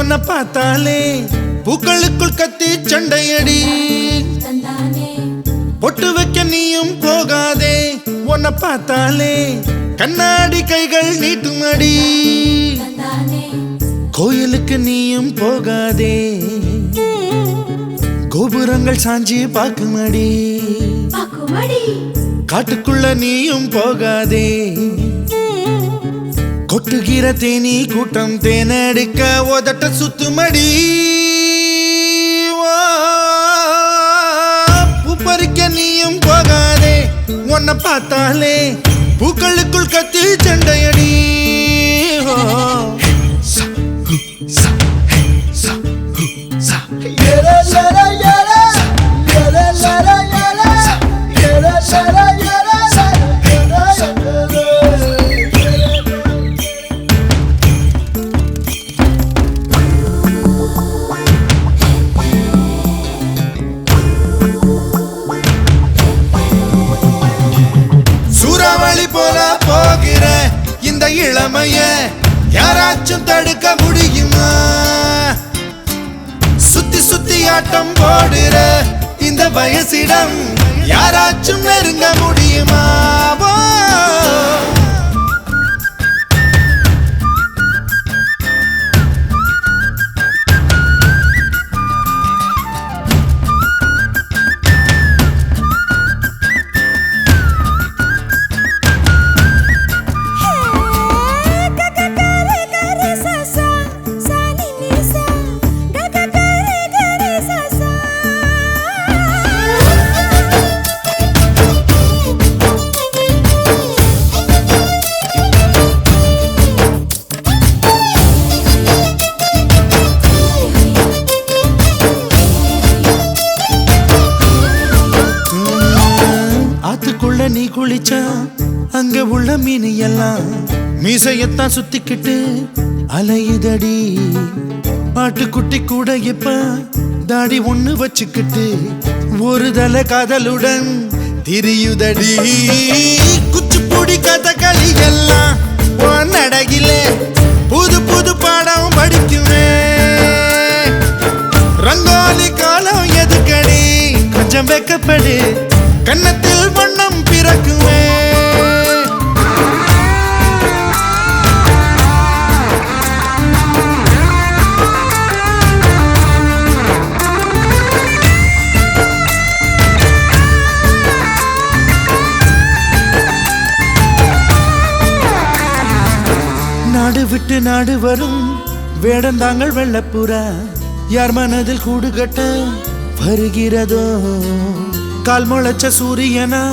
உன்னை பார்த்தாலே பூக்களுக்குள் கத்தி சண்டையடி பொட்டு வைக்க நீயும் போகாதே உன்னை பார்த்தாலே கண்ணாடி கைகள் நீட்டுமடி கோயிலுக்கு நீயும் போகாதே கோபுரங்கள் சாஞ்சி பாக்குமடி காட்டுக்குள்ள நீயும் போகாதே கொட்டுகிற தேனி கூட்டம் தேனடிக்க உதட்ட சுத்துமடி பூ பறிக்க நீயும் போகாதே உன்னை பார்த்தாலே பூக்களுக்குள் கத்தி சண்டையடி சூறாவளி போல போகிற இந்த இளமைய யாராச்சும் தடுக்க முடியுமா சுத்தி சுத்தி ஆட்டம் போடுற இந்த வயசிடம் யாராச்சும் நெருங்க முடியுமா நீ குளிச்சா அங்க உள்ள மீன் எல்லாம் மீசையத்தான் சுத்திக்கிட்டு அலையுதடி பாட்டுக்குட்டி கூட இப்ப தாடி ஒண்ணு வச்சுக்கிட்டு ஒரு தலை காதலுடன் திரியுதடி குச்சிப்புடி கதகளி எல்லாம் நடகிலே புது புது பாடம் படிக்குமே ரங்கோலி காலம் எதுக்கடி கொஞ்சம் வெக்கப்படு கன்னத்தில் வண்ணம் பிறக்குமே நாடு விட்டு நாடு வரும் வேடந்தாங்கள் வெள்ளப்புறா யார் மனதில் கூடு கட்ட வருகிறதோ கால் முளைச்ச சூரியனா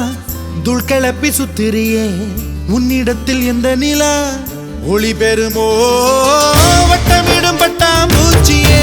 துள் கிளப்பி சுத்திரியே உன்னிடத்தில் எந்த நிலா ஒளி பெறுமோ வட்டமிடும் பட்டாம்பூச்சியே